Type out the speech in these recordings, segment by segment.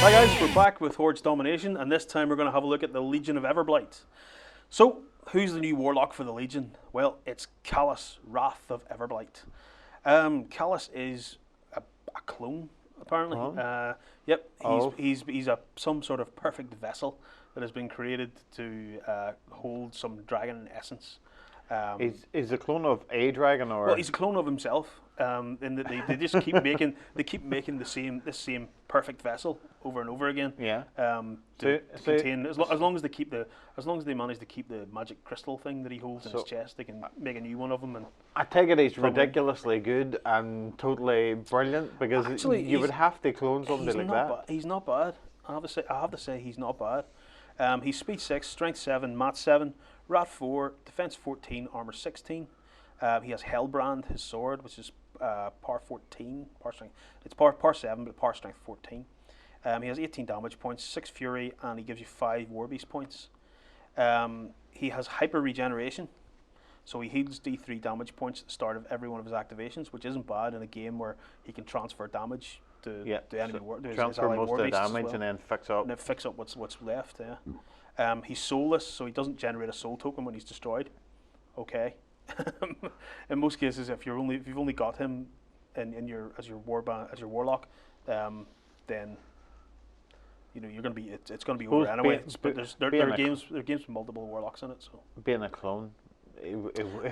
Hi guys, we're back with Hordes Domination, and this time we're going to have a look at the Legion of Everblight. So, who's the new warlock for the Legion? Well, it's Callus, Wrath of Everblight. Callus is a clone, apparently. Yep, he's some sort of perfect vessel that has been created to hold some dragon essence. Is a clone of a dragon, or well, he's a clone of himself. In that they just keep making the same perfect vessel over and over again. Yeah. To contain as long as they manage to keep the magic crystal thing that he holds in his chest, they can make a new one of them. And I take it he's ridiculously good and totally brilliant, because actually, you would have to clone somebody like that. He's not bad. I have to say he's not bad. He's speed 6, strength 7, mat 7, rat 4, defense 14, armor 16. He has Hellbrand, his sword, which is power 14, power strength. It's power 7, but power strength 14. He has 18 damage points, 6 fury, and he gives you 5 Warbeast points. He has hyper regeneration, so he heals D3 damage points at the start of every one of his activations, which isn't bad in a game where he can transfer damage to enemy transfer most of the damage and then fix up. And then fix up what's left. Yeah. He's soulless, so he doesn't generate a soul token when he's destroyed. Okay. In most cases, if you've only got him as your warlock, then you're going to be it's going to be over anyway. But there are games with multiple warlocks in it. So being a clone,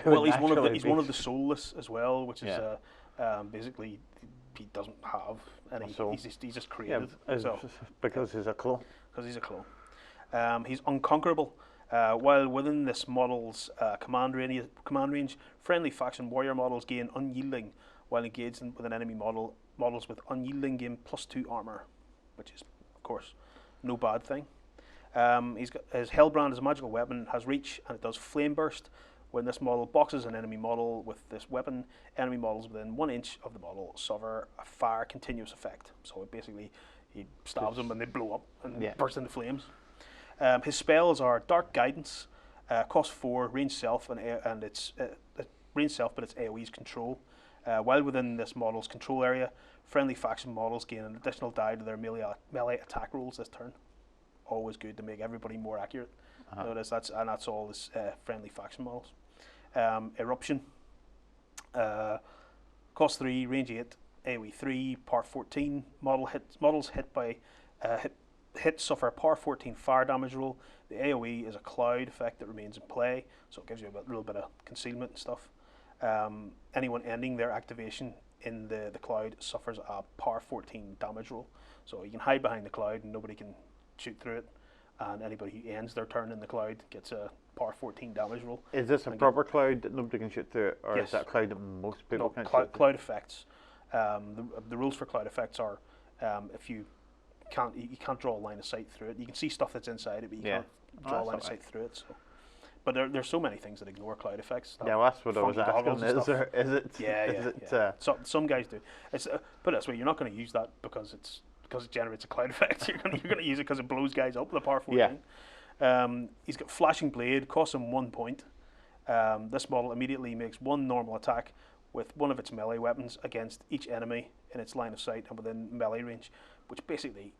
well, he's one of the soulless as well, which is basically he doesn't have any. He's just created. Because he's a clone. Because he's a clone. He's unconquerable. While within this model's command range, friendly faction warrior models gain unyielding while engaged with an enemy models with unyielding gain +2 armor, which is, of course, no bad thing. He's got his Hellbrand as a magical weapon, has reach, and it does flame burst. When this model boxes an enemy model with this weapon, enemy models within 1 inch of the model suffer a fire continuous effect. So basically, he stabs them and they blow up and burst into flames. His spells are Dark Guidance, cost 4, range self, and it's range self, but it's AoE's control. While within this model's control area, friendly faction models gain an additional die to their melee attack rolls this turn. Always good to make everybody more accurate. Notice that's all this friendly faction models. Eruption, cost 3, range 8, AoE 3, power 14. Models hit suffer a power 14 fire damage roll. The AoE is a cloud effect that remains in play, so it gives you a little bit of concealment and stuff. Anyone ending their activation in the cloud suffers a power 14 damage roll. So you can hide behind the cloud and nobody can shoot through it. And anybody who ends their turn in the cloud gets a power 14 damage roll. Is this a proper cloud that nobody can shoot through, or is that a cloud that most people can shoot through? Cloud effects. The rules for cloud effects are if you can't draw a line of sight through it. You can see stuff that's inside it, but you can't draw a line of sight through it. So, but there's so many things that ignore cloud effects. Yeah, well, that's what I was asking. Is it? So some guys do. It's put it this way: you're not going to use that because it generates a cloud effect. You're going to use it because it blows guys up with a power 14. He's got Flashing Blade, costs him 1 point. This model immediately makes 1 normal attack with one of its melee weapons against each enemy in its line of sight and within melee range, which basically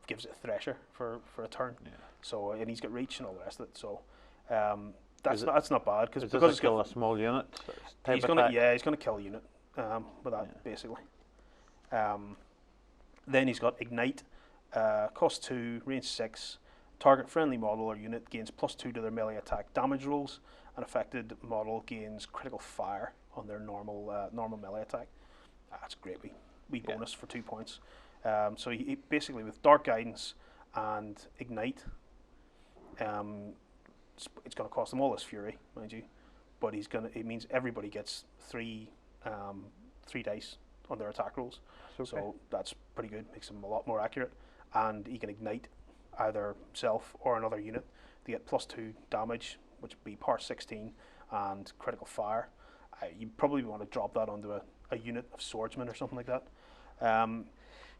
gives it a thresher for a turn. So and he's got reach and all the rest of it. So that's not bad because it's kill a small unit. He's gonna kill a unit with that basically. Then he's got Ignite, cost 2, range 6. Target friendly model or unit gains +2 to their melee attack damage rolls. An affected model gains critical fire on their normal melee attack. That's great. We bonus for 2 points. So he basically with Dark Guidance and Ignite, it's going to cost them all his fury, mind you, but it means everybody gets 3 dice on their attack rolls. So that's pretty good. Makes them a lot more accurate, and he can ignite either himself or another unit to get +2 damage, which would be power 16 and critical fire. You probably want to drop that onto a unit of swordsmen or something like that.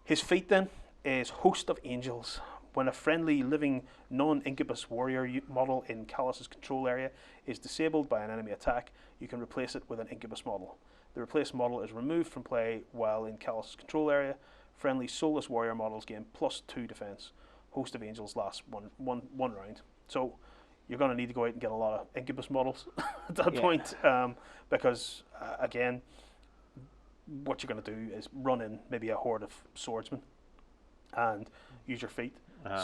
His feat then is Host of Angels. When a friendly living non-incubus warrior model in Callus's control area is disabled by an enemy attack, you can replace it with an incubus model. The replaced model is removed from play while in Callus' control area. Friendly soulless warrior models gain +2 defense. Host of Angels lasts one round. So you're going to need to go out and get a lot of Incubus models at that point, because again, what you're going to do is run in maybe a horde of swordsmen and use your feet.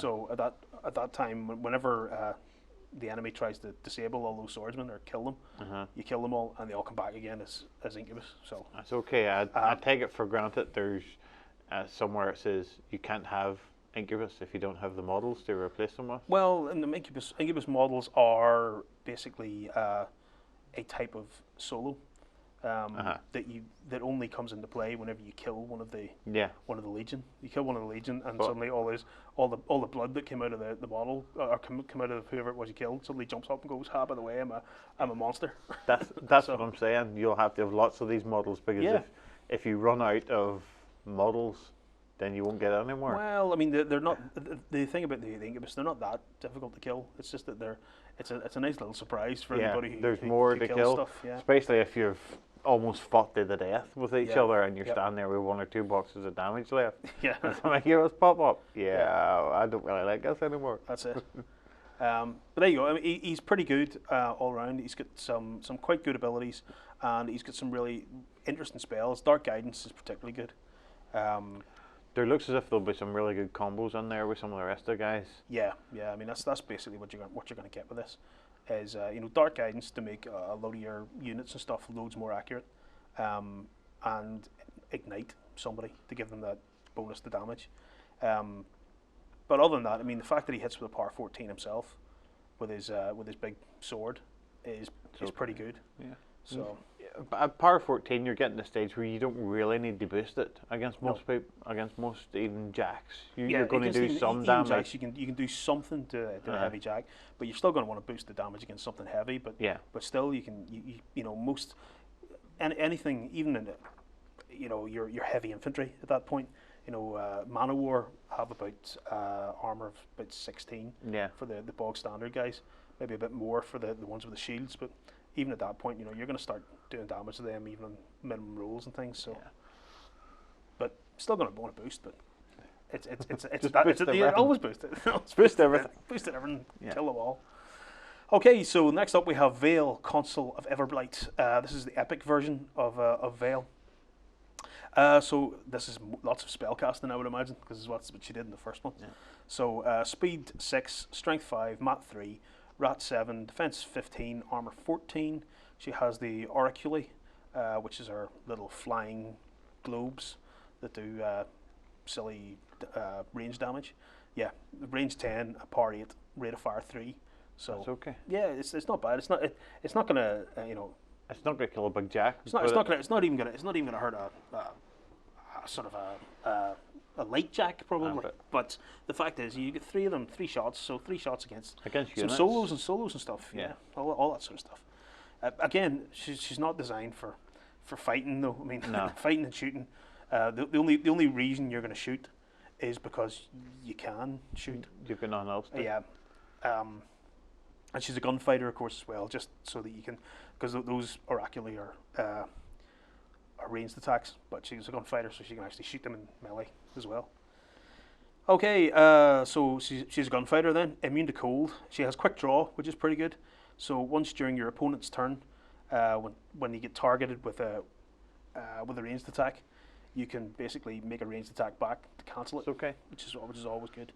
So at that time, whenever the enemy tries to disable all those swordsmen or kill them, you kill them all, and they all come back again as Incubus. So that's okay. I take it for granted there's somewhere it says you can't have Incubus if you don't have the models to replace them with. Well, and the Incubus models are basically a type of solo that only comes into play whenever you kill one of the Legion. You kill one of the Legion, and suddenly all the blood that came out of the model or come out of whoever it was you killed suddenly jumps up and goes, "Ha! By the way, I'm a monster." That's what I'm saying. You'll have to have lots of these models because if you run out of models, then you won't get any more. Well, I mean, they're not. The thing about the Incubus, they're not that difficult to kill. It's just that it's a nice little surprise for anybody who there's more to kill. Stuff, especially if you've almost fought to the death with each other and you're standing there with 1 or 2 boxes of damage left. And some heroes pop up. I don't really like this anymore. That's it. But there you go. I mean, he's pretty good all around. He's got some quite good abilities, and he's got some really interesting spells. Dark Guidance is particularly good. There looks as if there'll be some really good combos in there with some of the rest of the guys. Yeah. I mean, that's basically what you're going to get with this. Is Dark Guidance to make a load of your units and stuff loads more accurate, and Ignite somebody to give them that bonus to damage. But other than that, I mean, the fact that he hits with a power 14 himself with his big sword is pretty good. Yeah. So. At power 14, you're getting to the stage where you don't really need to boost it against most people, against most even jacks. You're going to do some damage. Jacks, you can do something to a heavy jack, but you're still going to want to boost the damage against something heavy. But still, you can most anything, even in your heavy infantry at that point. Man of War have about armor of about 16 for the bog standard guys, maybe a bit more for the ones with the shields, but even at that point, you're going to start doing damage to them even on minimum rolls and things. So, but still going to want to boost, but it's always boost it. Boost everything. Boost everything. Kill them all. Okay, so next up we have Vayl, Consul of Everblight. This is the epic version of Vayl. So this is lots of spell casting, I would imagine, because that's what she did in the first one. So speed 6, strength 5, mat 3. Rat 7, defense 15, armor 14. She has the Oraculi, which is her little flying globes that do silly range damage. Yeah, range 10, a power 8, rate of fire 3. So that's okay. Yeah, it's not bad. It's not gonna It's not gonna kill a big jack. It's not even gonna hurt a sort of a light jack probably. But the fact is, you get 3 of them, 3 shots. So 3 shots against some units. solos and stuff. Yeah, all that sort of stuff. Again, she's not designed for fighting though. I mean, fighting and shooting. The only reason you're going to shoot is because you can shoot. You can non-help. Yeah. And she's a gunfighter, of course, as well, just so that you can, because those Oraculi are ranged attacks, but she's a gunfighter, so she can actually shoot them in melee as well. Okay, so she's a gunfighter then, immune to cold. She has quick draw, which is pretty good. So once during your opponent's turn, when you get targeted with a ranged attack, you can basically make a ranged attack back to cancel it. It's okay. Which is always good.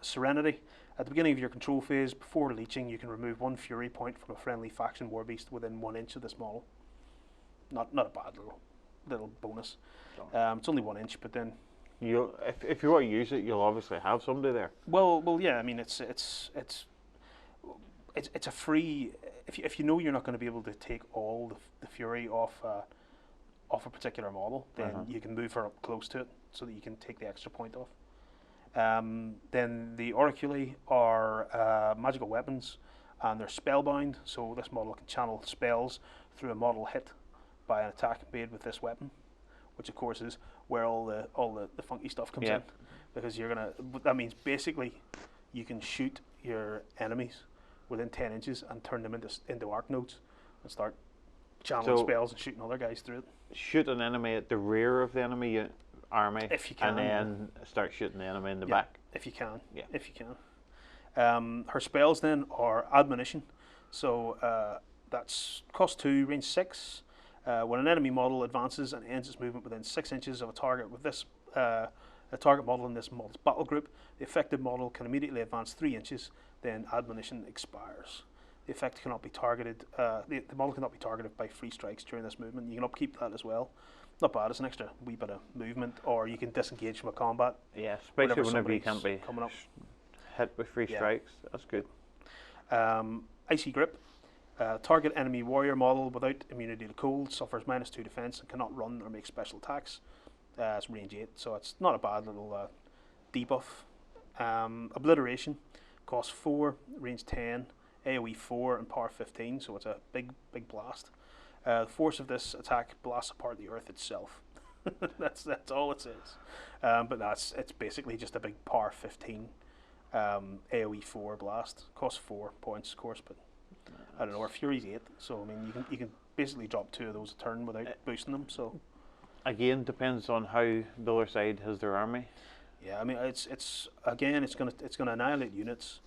Serenity. At the beginning of your control phase, before leeching, you can remove 1 fury point from a friendly faction warbeast within 1 inch of this model. Not a bad little bonus. It's only 1 inch, but then if you want to use it, you'll obviously have somebody there. Well, yeah. I mean, it's a free. If you know you're not going to be able to take all the fury off a particular model, then you can move her up close to it so that you can take the extra point off. Then the Oraculi are magical weapons, and they're spellbound. So this model can channel spells through a model hit by an attack made with this weapon, which of course is where all the funky stuff comes in, because that means basically you can shoot your enemies within 10 inches and turn them into arc nodes and start channeling spells and shooting other guys through it. Shoot an enemy at the rear of the enemy army, if you can, and then start shooting the enemy in the back. If you can, yeah. If you can. Her spells then are Admonition, so that's cost 2, range 6. When an enemy model advances and ends its movement within 6 inches of a target with this a target model in this model's battle group, the affected model can immediately advance 3 inches. Then Admonition expires. The effect cannot be targeted. The model cannot be targeted by free strikes during this movement. You can upkeep that as well. Not bad. It's an extra wee bit of movement, or you can disengage from a combat. Yeah, especially whenever you can't be coming up. hit with free strikes. That's good. Icy Grip. Target enemy warrior model without immunity to cold suffers -2 defense and cannot run or make special attacks. It's range 8, so it's not a bad little debuff. Obliteration costs 4, range 10, AoE 4, and power 15, so it's a big blast. The force of this attack blasts apart the earth itself. that's all it says. But it's basically just a big power 15 AoE 4 blast. Costs 4 points, of course, but I don't know. Our Fury's 8, so I mean you can basically drop 2 of those a turn without boosting them. So again, depends on how the other side has their army. Yeah, I mean it's gonna annihilate units.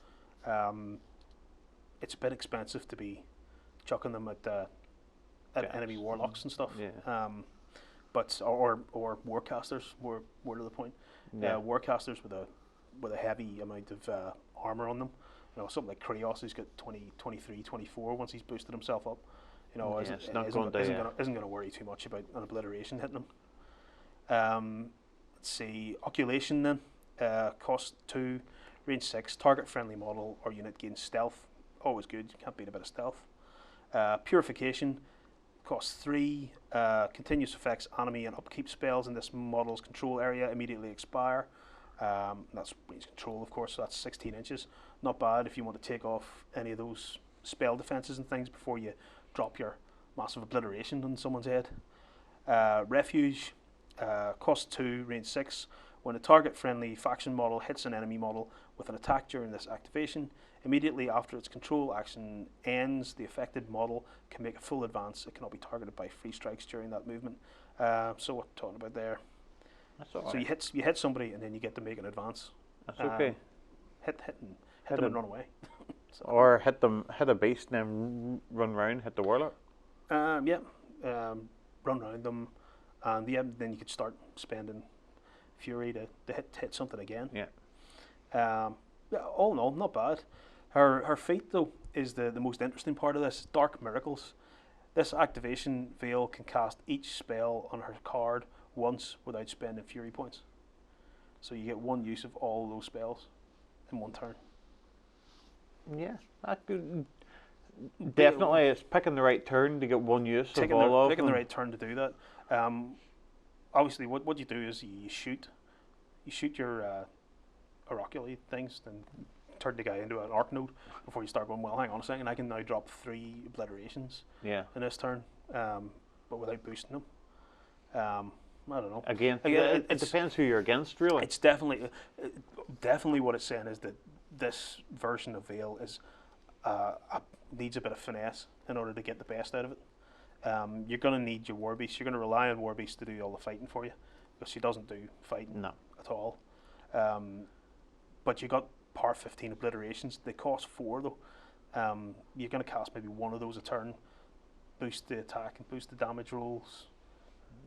It's a bit expensive to be chucking them at enemy warlocks and stuff. Yeah. But or warcasters were to the point. Yeah. Warcasters with a heavy amount of armor on them. You know, something like Krios, who's got 20, 23, 24 once he's boosted himself up. You know, isn't going to worry too much about an obliteration hitting him. Let's see, Oculation then. Cost 2, range 6, target friendly model or unit gains stealth. Always good, you can't beat a bit of stealth. Purification costs 3, continuous effects, enemy and upkeep spells in this model's control area immediately expire. That's range control, of course, so that's 16 inches. Not bad if you want to take off any of those spell defenses and things before you drop your massive obliteration on someone's head. Refuge costs 2, range 6. When a target-friendly faction model hits an enemy model with an attack during this activation, immediately after its control action ends, the affected model can make a full advance. It cannot be targeted by free strikes during that movement. So what we're talking about there. That's all right. So you hit somebody and then you get to make an advance. That's okay. Hit them and run away. So. Or hit a beast and then run round, hit the warlock. Run round them, and then you could start spending fury to hit something again. Yeah. All in all, not bad. Her feat though is the most interesting part of this. Dark Miracles. This activation, Vayl can cast each spell on her card once without spending fury points. So you get one use of all those spells in one turn. Yeah, definitely. It's picking the right turn to get one use of all of them. Picking the right turn to do that. Obviously, what you do is you shoot your Oraculi things, then turn the guy into an arc node before you start going, well, hang on a second, I can now drop 3 obliterations in this turn, but without boosting them. I don't know. Again, it depends who you're against, really. It's definitely what it's saying is that this version of Vayl is needs a bit of finesse in order to get the best out of it. You're going to need your Warbeast. You're going to rely on Warbeast to do all the fighting for you, because she doesn't do fighting at all. But you got power 15 obliterations. They cost 4 though. You're going to cast maybe one of those a turn, boost the attack and boost the damage rolls.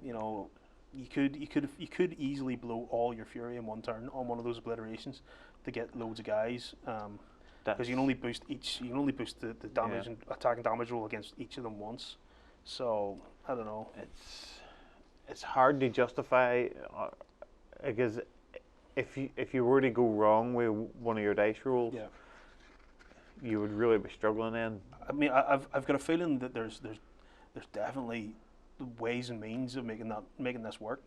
You know, you could easily blow all your fury in one turn on one of those obliterations to get loads of guys. Because you can only boost the damage and attack and damage roll against each of them once. So I don't know. It's hard to justify because if you were to go wrong with one of your dice rolls, you would really be struggling then. I mean, I've got a feeling that there's definitely ways and means of making this work.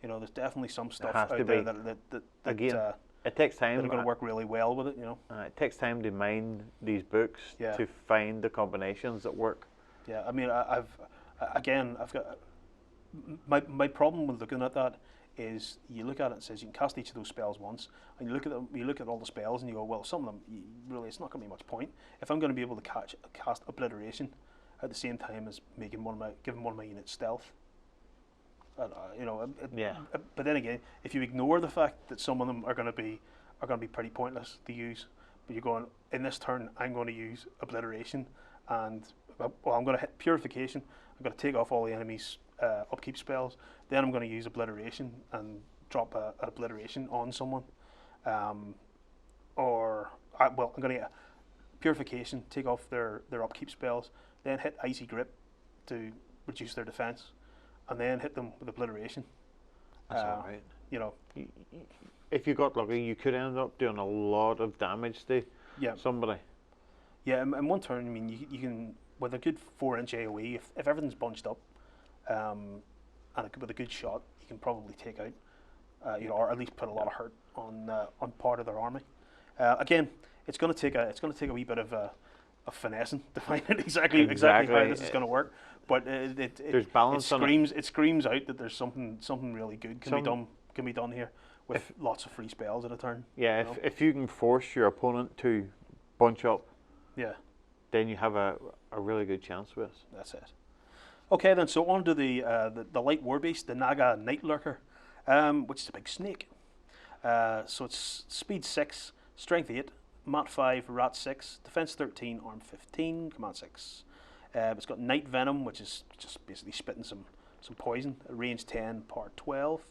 You know, there's definitely some stuff out there that again. It takes time. They're going to work really well with it, you know. It takes time to mine these books to find the combinations that work. Yeah, I mean, I've got my problem with looking at that is you look at it and it says you can cast each of those spells once, and you look at all the spells and you go, well, some of them really it's not going to be much point. If I'm going to be able to cast obliteration at the same time as giving one of my units stealth, You know, Yeah. but then again, if you ignore the fact that some of them are going to be pretty pointless to use, but you're going in this turn, I'm going to use obliteration, and well, I'm going to hit purification. I'm going to take off all the enemies' upkeep spells. Then I'm going to use obliteration and drop an obliteration on someone, well, I'm going to get purification, take off their upkeep spells, then hit icy grip to reduce their defense, and then hit them with obliteration. That's all right. You know, if you got lucky, you could end up doing a lot of damage to somebody. Yeah, in one turn, I mean, you can, with a good 4-inch AoE, if everything's bunched up, and with a good shot, you can probably take out, you know, or at least put a lot of hurt on part of their army. Again, it's going to take a wee bit of finessing to find out exactly how this is going to work. But there's balance it screams out that there's something really good can be done here with lots of free spells at a turn. Yeah, if you can force your opponent to bunch up, then you have a really good chance with this. That's it. Okay, then, so on to the light warbeast, the Naga Nightlurker, which is a big snake. So it's speed 6, strength 8, mat 5, rat 6, defense 13, arm 15, command 6. It's got night venom, which is just basically spitting some poison. Range 10, power 12.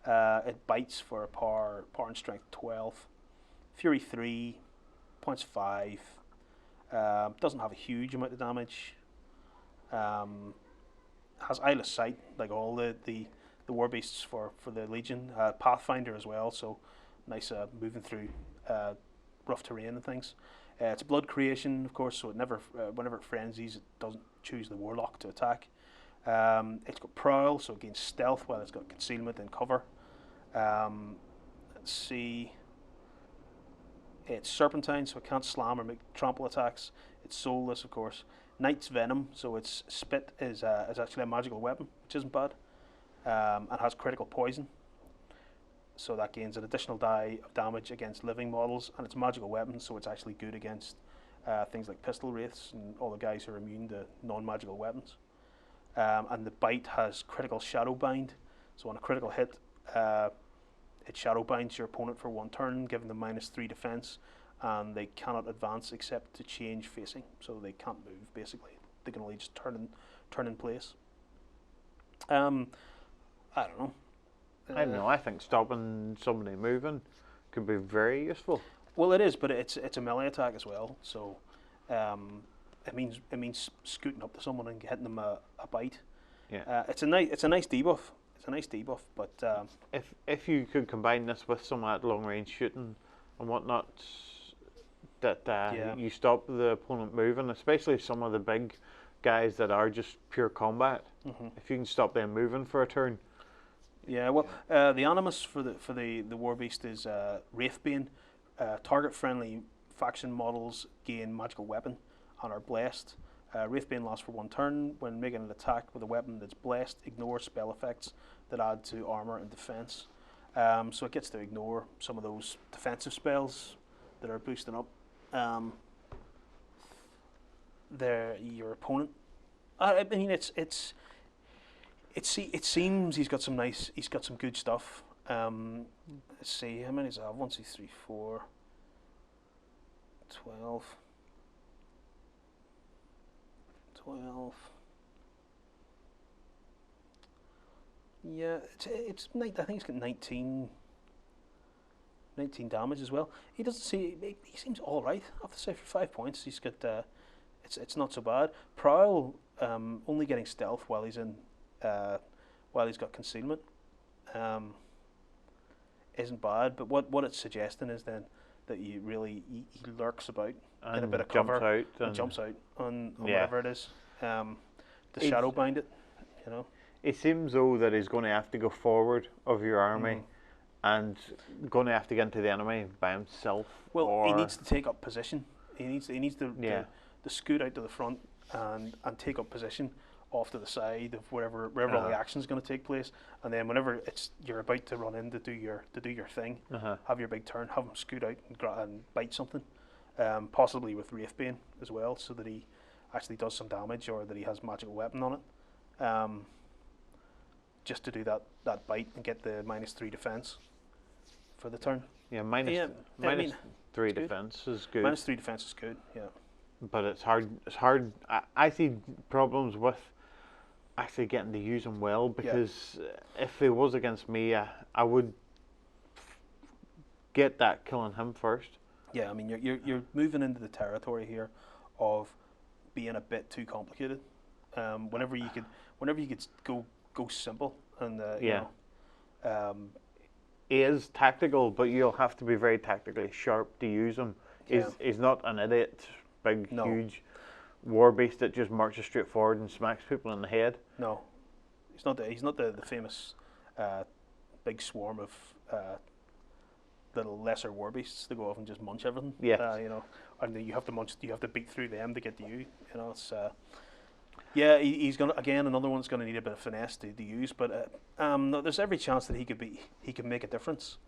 It bites for power and strength 12. Fury 3, points 5. Doesn't have a huge amount of damage. Has eyeless sight, like all the warbeasts for the Legion. Pathfinder as well, so nice moving through rough terrain and things. It's a blood creation, of course, so it never, whenever it frenzies, it doesn't choose the warlock to attack. It's got prowl, so it gains stealth while it's got concealment and cover. Let's see. It's serpentine, so it can't slam or make trample attacks. It's soulless, of course. Knight's venom, so its spit is actually a magical weapon, which isn't bad, and has critical poison. So that gains an additional die of damage against living models, and it's a magical weapon, so it's actually good against things like pistol wraiths and all the guys who are immune to non-magical weapons. And the bite has critical shadow bind, so on a critical hit, it shadow binds your opponent for 1 turn, giving them -3 defense, and they cannot advance except to change facing, so they can't move. Basically, they can only just turn in place. I don't know. I don't know. I think stopping somebody moving could be very useful. Well, it is, but it's a melee attack as well, so it means scooting up to someone and hitting them a bite. Yeah. It's a nice debuff. It's a nice debuff, but if you could combine this with some of that long range shooting and whatnot, that you stop the opponent moving, especially some of the big guys that are just pure combat. Mm-hmm. If you can stop them moving for a turn. Yeah, well, the animus for the warbeast is Wraithbane. Target friendly faction models gain magical weapon and are blessed. Wraithbane lasts for 1 turn. When making an attack with a weapon that's blessed, ignore spell effects that add to armor and defense. So it gets to ignore some of those defensive spells that are boosting up your opponent. I mean, it seems he's got some good stuff. Let's see, how many does I have? 1, 2, 3, 4, 12. 12. Yeah, it's I think he's got 19 damage as well. He doesn't see. He seems all right. I have to say, for 5 points, he's got. It's not so bad. Prowl, only getting stealth while he's in, while he's got concealment, isn't bad. But what it's suggesting is then that he lurks about and in a bit of cover and jumps out on whatever it is. To shadow bind it, you know. It seems though that he's going to have to go forward of your army and going to have to get into the enemy by himself. Well, he needs to take up position. He needs to scoot out to the front and take up position off to the side of wherever all the action is going to take place. And then whenever you're about to run in to do your thing, have your big turn, have him scoot out and bite something, possibly with Wraithbane as well, so that he actually does some damage or that he has magical weapon on it. just to do that bite and get the -3 defense for the turn. Yeah, I mean, -3 it's good. defense is good. -3 defense is good. Yeah. But it's hard. It's hard. I see problems with actually getting to use him well, because if he was against me, I would get that killing him first. Yeah, I mean, you're moving into the territory here of being a bit too complicated. Whenever you could go simple and you know, he is tactical, but you'll have to be very tactically sharp to use him. He's not an idiot, huge Warbeast that just marches straight forward and smacks people in the head. No, he's not the famous big swarm of little lesser Warbeasts that go off and just munch everything. Yeah, you know, and then you have to beat through them to get to you. You know, it's yeah, he's gonna, again, another one's gonna need a bit of finesse to use, but no, there's every chance that he could make a difference.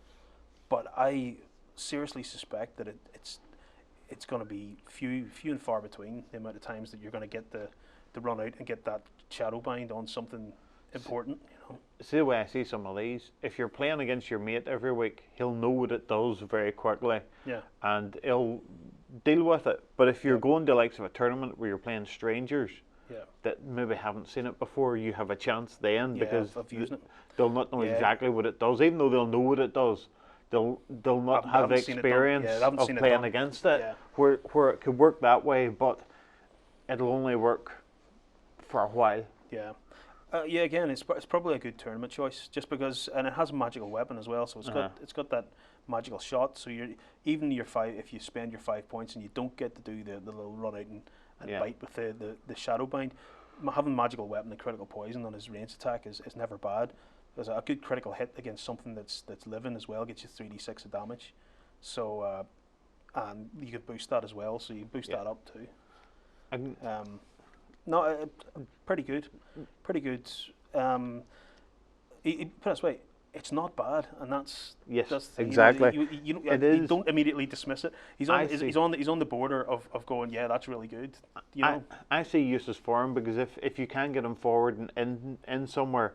But I seriously suspect that it's going to be few and far between the amount of times that you're going to get the run out and get that shadow bind on something important. You know. See the way I see some of these. If you're playing against your mate every week, he'll know what it does very quickly. Yeah. And he'll deal with it. But if you're going to likes of a tournament where you're playing strangers that maybe haven't seen it before, you have a chance then, because of using it. They'll not know exactly what it does, even though they'll know what it does. They'll not have the experience of playing against it, where it could work that way, but it'll only work for a while. Yeah. Yeah, again, it's probably a good tournament choice, just because, and it has a magical weapon as well, so it's got that magical shot. So if you spend your 5 points and you don't get to do the little run out and bite with the shadow bind, having magical weapon and critical poison on his range attack is never bad. There's a good critical hit against something that's living as well, gets you 3d6 of damage. So and you could boost that as well, so you boost that up too. No, pretty good. Put it this way, it's not bad, and that's exactly. You don't immediately dismiss it. He's on the border of going, yeah, that's really good. You know? I see uses for him, because if you can get him forward and in somewhere,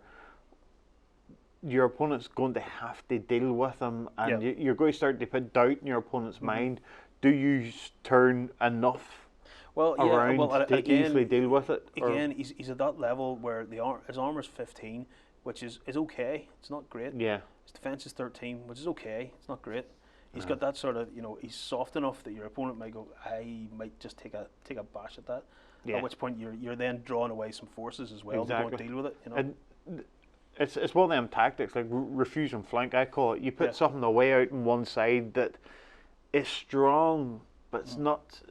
your opponent's going to have to deal with him, and you're going to start to put doubt in your opponent's mind. Do you turn enough around to easily deal with it? Again, he's at that level where his armor's 15, which is okay. It's not great. Yeah. His defense is 13, which is okay. It's not great. He's got that sort of, he's soft enough that your opponent might go, I might just take a bash at that. At which point you're then drawing away some forces as well to go and deal with it. You know. And it's one of them tactics, like refuse and flank, I call it. You put something away out on one side that is strong, but it's not.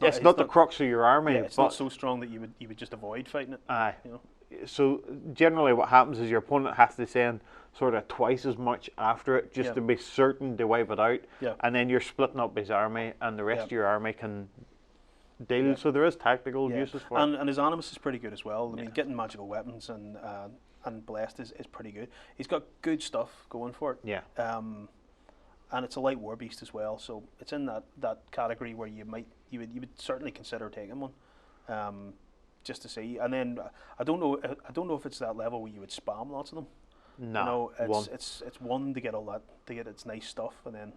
It's not the crux of your army. Yeah, it's not so strong that you would just avoid fighting it. Aye. You know? So generally, what happens is your opponent has to send sort of twice as much after it just to be certain to wipe it out. Yeah. And then you're splitting up his army, and the rest of your army can deal. So there is tactical uses for it. And his animus is pretty good as well. I mean, getting magical weapons and blessed is pretty good. He's got good stuff going for it. Yeah. And it's a light Warbeast as well, so it's in that category where you would certainly consider taking one, just to see. And then I don't know if it's that level where you would spam lots of them. No, it's one to get all that, to get its nice stuff, and then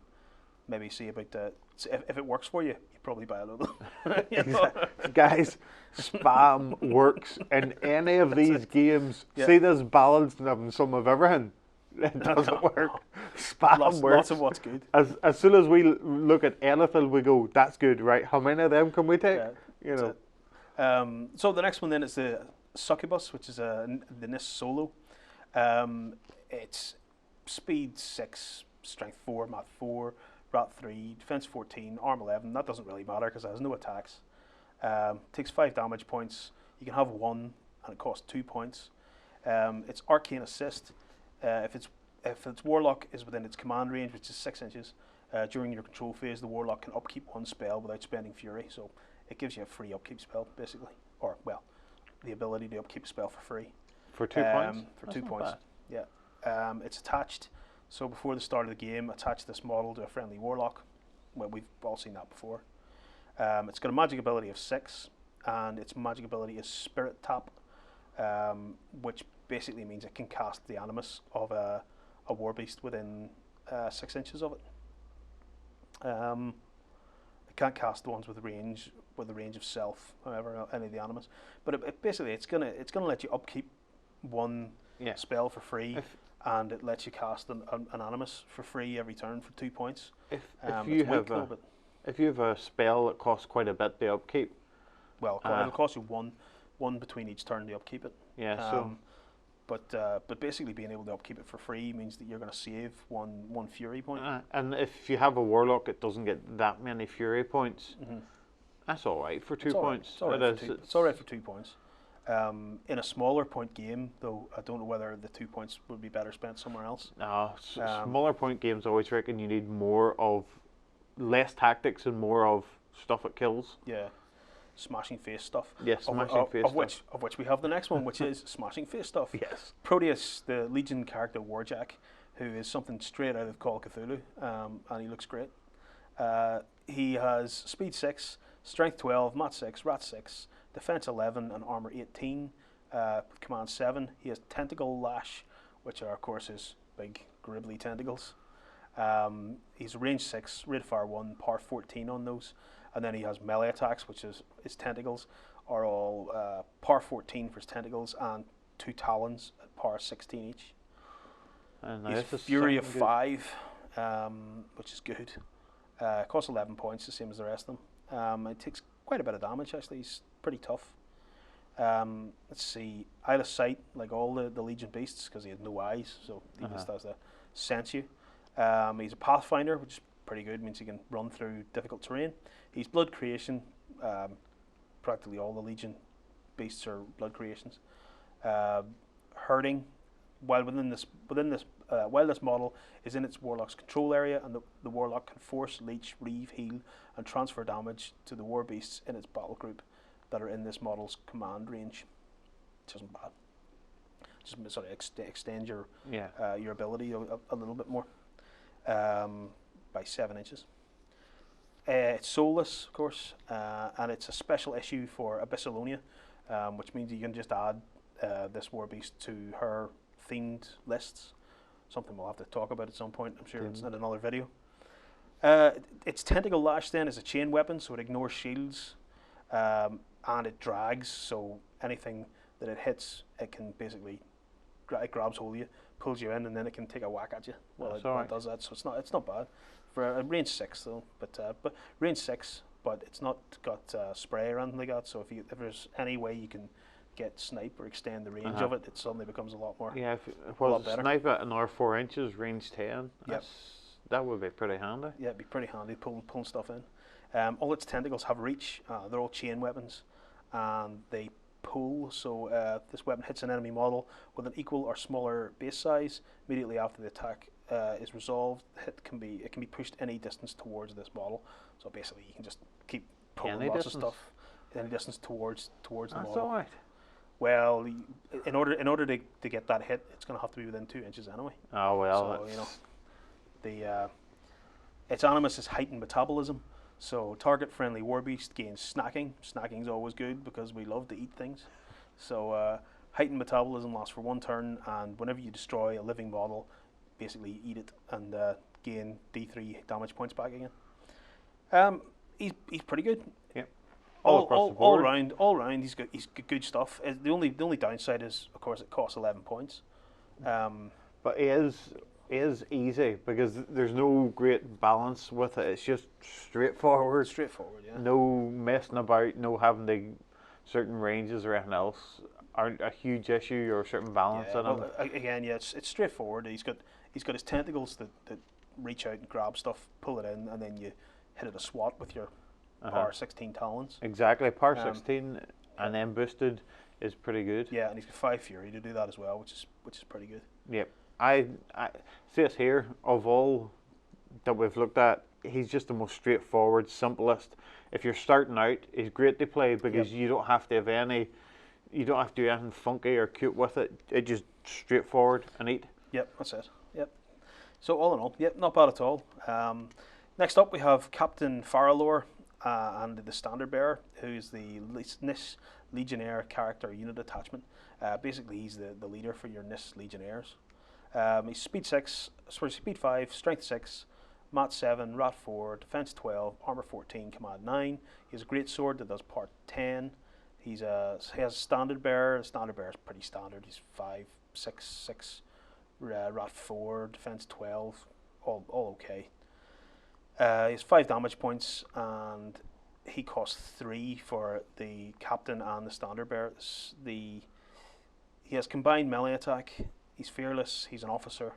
maybe see about the if it works for you, you probably buy a lot of them. Guys, spam works in any of these games. See, there's balance in some of everything. It doesn't work. Spam works. Lots of what's good. As soon as we look at anything, we go, that's good, right? How many of them can we take? So the next one then is the Succubus, which is the NIS Solo. It's speed 6, strength 4, math 4, rat 3, defense 14, arm 11. That doesn't really matter because it has no attacks. Takes 5 damage points. You can have 1, and it costs 2 points. It's arcane assist. If its warlock is within its command range, which is 6 inches, during your control phase, the warlock can upkeep 1 spell without spending fury. So it gives you a free upkeep spell, basically, or the ability to upkeep a spell for free. For 2 points. For 2 points. Bad. Yeah. It's attached. So before the start of the game, attach this model to a friendly warlock. Well, we've all seen that before. It's got a magic ability of 6, and its magic ability is Spirit Tap, which basically means it can cast the animus of a Warbeast within 6 inches of it. It can't cast the ones with the range of self, however, any of the animus. But basically, it's gonna let you upkeep one spell for free, and it lets you cast an animus for free every turn for 2 points. If you have a spell that costs quite a bit to upkeep, well, it'll cost you one between each turn to upkeep it. Yeah. But basically being able to upkeep it for free means that you're going to save one fury point. And if you have a warlock, it doesn't get that many fury points. That's all right for 2 points. It's all right for 2 points. In a smaller point game, though, I don't know whether the 2 points would be better spent somewhere else. No, smaller point games always reckon you need less tactics and more of stuff it kills. Yeah. Smashing face stuff. Yes, smashing face stuff. Of which we have the next one, which is smashing face stuff. Yes. Proteus, the Legion character Warjack, who is something straight out of Call of Cthulhu, and he looks great. He has speed 6, strength 12, mat 6, rat 6, defense 11, and armor 18. With command 7, he has tentacle lash, which are of course his big gribbly tentacles. He's range 6, rate of fire 1, power 14 on those. And then he has melee attacks, which is his tentacles are all power 14 for his tentacles and 2 talons at power 16 each. And he's Fury of 5, which is good. Costs 11 points, the same as the rest of them. It takes quite a bit of damage, actually. He's pretty tough. Let's see. Eye of Sight, like all the Legion beasts, because he has no eyes, so he just has to sense you. He's a Pathfinder, which is pretty good, means he can run through difficult terrain. He's Blood Creation. Practically all the Legion beasts are Blood Creations. Hurting, while this model is in its Warlock's control area, and the Warlock can force, leech, reave, heal, and transfer damage to the Warbeasts in its battle group that are in this model's command range. Which isn't bad. Just sort of extend your ability a little bit more. By 7 inches. It's soulless, of course, and it's a special issue for Abyssalonia, which means you can just add this Warbeast to her themed lists. Something we'll have to talk about at some point. I'm sure it's in another video. Its tentacle lash then is a chain weapon, so it ignores shields, and it drags. So anything that it hits, it can basically it grabs hold of you, pulls you in, and then it can take a whack at you while it does that. So it's not bad for a range 6 though. But range 6, but it's not got spray or anything like that. So if there's any way you can get snipe or extend the range of it, it suddenly becomes a lot more. Yeah, if snipe at another 4 inches, range 10. That would be pretty handy. Yeah, it'd be pretty handy pulling stuff in. All its tentacles have reach. They're all chain weapons, and they pull. So this weapon hits an enemy model with an equal or smaller base size. Immediately after the attack is resolved, it can be pushed any distance towards this model. So basically, you can just keep pulling lots of stuff any distance towards the model. That's all right. Well, in order to get that hit, it's going to have to be within 2 inches anyway. Oh well. So its animus is heightened metabolism. So target friendly Warbeast gains snacking. Snacking is always good because we love to eat things. So heightened metabolism lasts for 1 turn, and whenever you destroy a living model, basically eat it and gain D3 damage points back again. He's pretty good. Yeah. All round, he's good stuff. The only downside is, of course, it costs 11 points. But it is easy because there's no great balance with it. It's just straightforward. Yeah. No messing about, no having the certain ranges or anything else aren't a huge issue or a certain balance in well, again, it's straightforward. He's got his tentacles that reach out and grab stuff, pull it in, and then you hit it a swat with your power 16 talons. Exactly, power 16 and then boosted is pretty good. Yeah, and he's got 5 fury to do that as well, which is pretty good. Yep. I see us here, of all that we've looked at, he's just the most straightforward, simplest. If you're starting out, he's great to play because you don't have to do anything funky or cute with it. It's just straightforward and neat. Yep, that's it. Yep. So all in all, not bad at all. Next up we have Captain Farilor. and the Standard Bearer, who's the NIS Legionnaire character unit attachment. Basically, he's the leader for your NIS Legionnaires. He's speed 5, strength 6, mat 7, rat 4, defense 12, armor 14, command 9. He has a great sword that does part 10. He has a Standard Bearer. The Standard Bearer is pretty standard. He's 5, 6, 6, rat 4, defense 12, all okay. He has 5 damage points, and he costs 3 for the captain and the Standard Bearer. He has combined melee attack. He's fearless. He's an officer.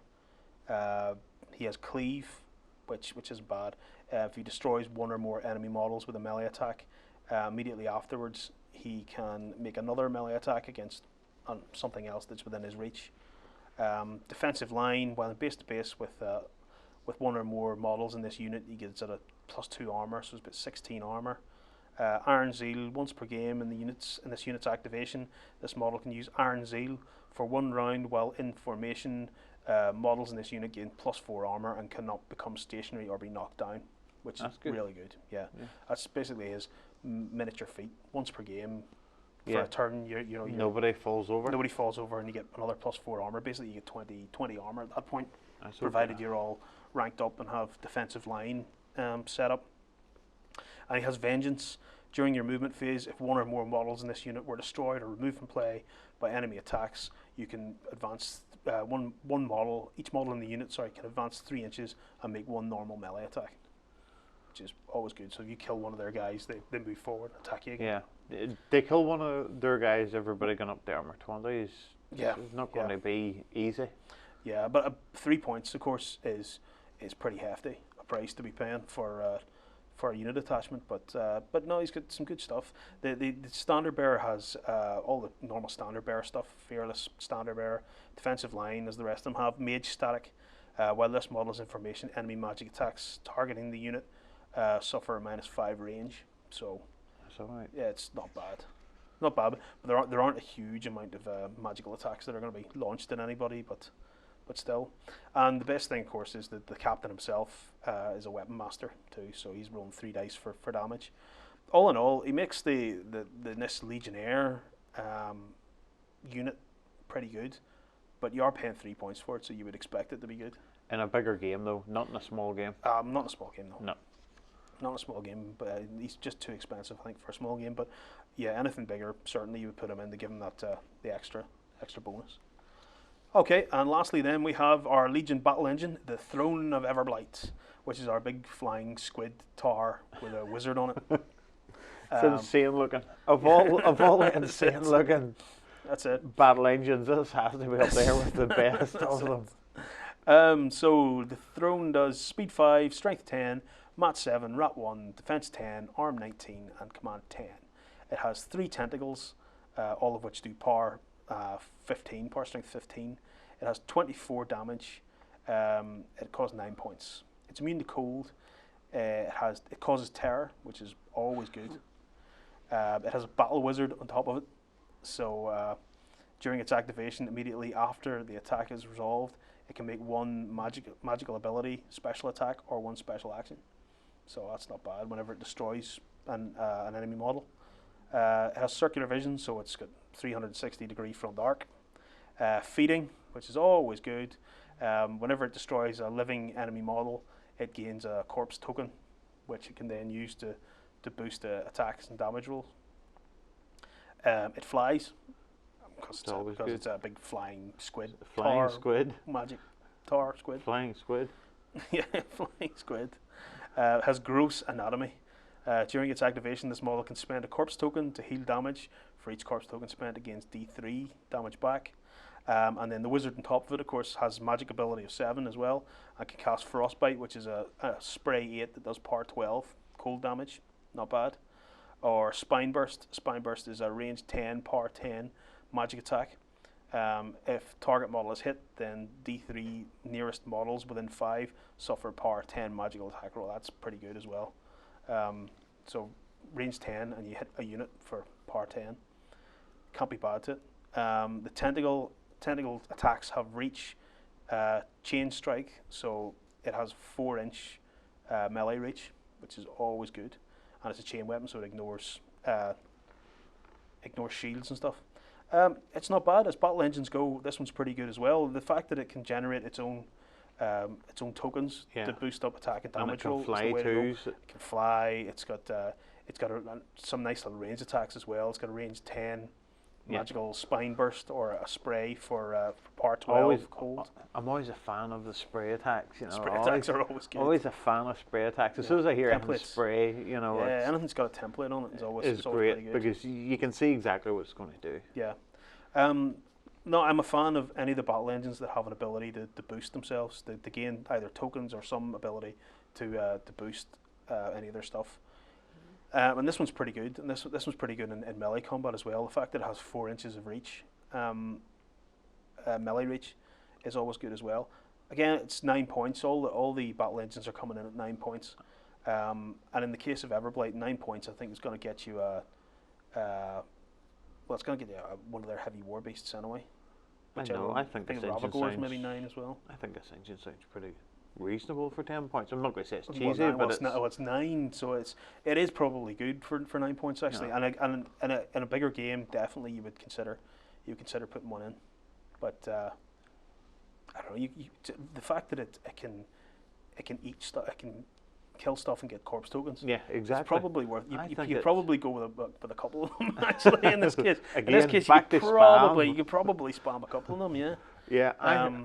He has cleave, which isn't bad. If he destroys one or more enemy models with a melee attack, immediately afterwards he can make another melee attack against something else that's within his reach. Defensive line, while base to base with one or more models in this unit, he gets a +2 armor, so it's about 16 armor. Iron Zeal, once per game in this unit's activation, this model can use Iron Zeal for 1 round while in formation. Models in this unit gain +4 armor and cannot become stationary or be knocked down, which is really good. Yeah, that's basically his miniature feat. Once per game for a turn, nobody falls over. Nobody falls over, and you get another +4 armor. Basically, you get 20 armor at that point, provided you're all ranked up and have defensive line set up. And he has Vengeance. During your movement phase, if one or more models in this unit were destroyed or removed from play by enemy attacks, you can advance each model in the unit can advance 3 inches and make 1 normal melee attack, which is always good. So if you kill one of their guys, they move forward, attack you again. Yeah, they kill one of their guys, everybody going up to armor 20. It's not going to be easy. Yeah, but 3 points, of course, is pretty hefty, a price to be paying for a unit attachment. But no, he's got some good stuff. The Standard Bearer has all the normal Standard Bearer stuff: fearless Standard Bearer, defensive line, as the rest of them have, mage static. While this model's information, enemy magic attacks targeting the unit suffer a -5 range. So that's all right. Yeah, it's not bad. Not bad, but there aren't a huge amount of magical attacks that are going to be launched at anybody, but still. And the best thing, of course, is that the captain himself is a weapon master too, so he's rolling 3 dice for damage. All in all, he makes the NIS Legionnaire unit pretty good, but you are paying 3 points for it, so you would expect it to be good. In a bigger game, though, not in a small game. Not in a small game, no. No. Not in a small game, but he's just too expensive, I think, for a small game. But yeah, anything bigger, certainly you would put him in to give him that the extra bonus. Okay, and lastly then we have our Legion battle engine, the Throne of Everblight, which is our big flying squid tower with a wizard on it. It's insane looking. Of all the insane looking that's it. Battle engines, this has to be up there with the best of them. So the Throne does speed 5, strength 10, mat 7, rat 1, defense 10, arm 19, and command 10. It has 3 tentacles, all of which do power 15, power strength 15. It has 24 damage. It costs 9 points. It's immune to cold. It causes terror, which is always good. It has a battle wizard on top of it. So during its activation, immediately after the attack is resolved, it can make 1 magical ability, special attack, or 1 special action. So that's not bad whenever it destroys an enemy model. It has circular vision, so it's got 360-degree front arc. Feeding, which is always good. Whenever it destroys a living enemy model, it gains a corpse token, which it can then use to boost attacks and damage rolls. It flies, because it's a big flying squid. Flying squid. Magic tar squid. Flying squid. Yeah, flying squid. It has gross anatomy. During its activation, this model can spend a corpse token to heal damage. For each corpse token spent, it gains D3 damage back. And then the wizard on top of it, of course, has magic ability of 7 as well, and can cast Frostbite, which is a spray 8 that does power 12 cold damage. Not bad. Or Spine Burst. Spine Burst is a range 10, power 10 magic attack. If target model is hit, then D3 nearest models within 5 suffer power 10 magical attack roll. That's pretty good as well. So range 10 and you hit a unit for power 10. Can't be bad to it. The tentacle attacks have reach, chain strike, so it has 4-inch melee reach, which is always good. and it's a chain weapon, so it ignores shields and stuff. It's not bad as battle engines go. This one's pretty good as well. The fact that it can generate its own tokens to boost up attack and damage roll. And it can fly too. It can fly. It's got some nice little range attacks as well. It's got a range 10 magical spine burst or a spray for power 12 cold. I'm always a fan of the spray attacks. Spray attacks are always good. Always a fan of spray attacks. As soon as I hear anything spray, anything's got a template on it is always great good. Because you can see exactly what it's going to do. Yeah. No, I'm a fan of any of the battle engines that have an ability to boost themselves, to gain either tokens or some ability to boost any of their stuff. And this one's pretty good. And this one's pretty good in melee combat as well. The fact that it has 4 inches of reach, melee reach, is always good as well. Again, it's 9 points. All the battle engines are coming in at 9 points. And in the case of Everblight, 9 points I think is going to get you it's going to get you one of their heavy Warbeasts anyway. I think this engine sounds maybe 9 as well. I think this engine sounds pretty reasonable for 10 points. I'm not going to say it's cheesy, but it's 9, so it is probably good for 9 points actually. Yeah. And in a bigger game, definitely you would consider putting one in. But I don't know. The fact that it can eat stuff, it can kill stuff and get corpse tokens. Yeah, exactly. It's probably worth. You'd probably go with a couple of them actually. In this case, again, you could probably spam a couple of them. Yeah. Yeah,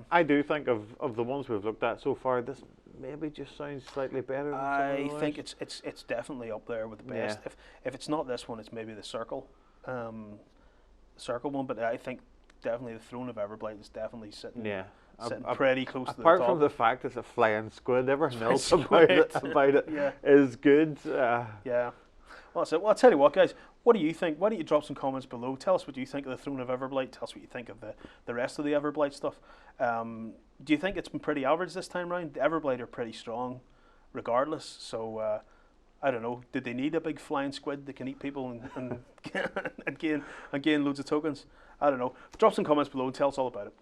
I do think of the ones we've looked at so far, this maybe just sounds slightly better. I think it's definitely up there with the best. Yeah. If it's not this one, it's maybe the circle one. But I think definitely the Throne of Everblight is definitely sitting. Yeah. Sitting pretty close to the top. Apart from the fact it's a flying squid, everything else about it is good. Yeah. Well, that's it. Well, I'll tell you what, guys. What do you think? Why don't you drop some comments below? Tell us what you think of the Throne of Everblight. Tell us what you think of the rest of the Everblight stuff. Do you think it's been pretty average this time round? The Everblight are pretty strong, regardless. So I don't know. Did they need a big flying squid that can eat people and gain loads of tokens? I don't know. Drop some comments below and tell us all about it.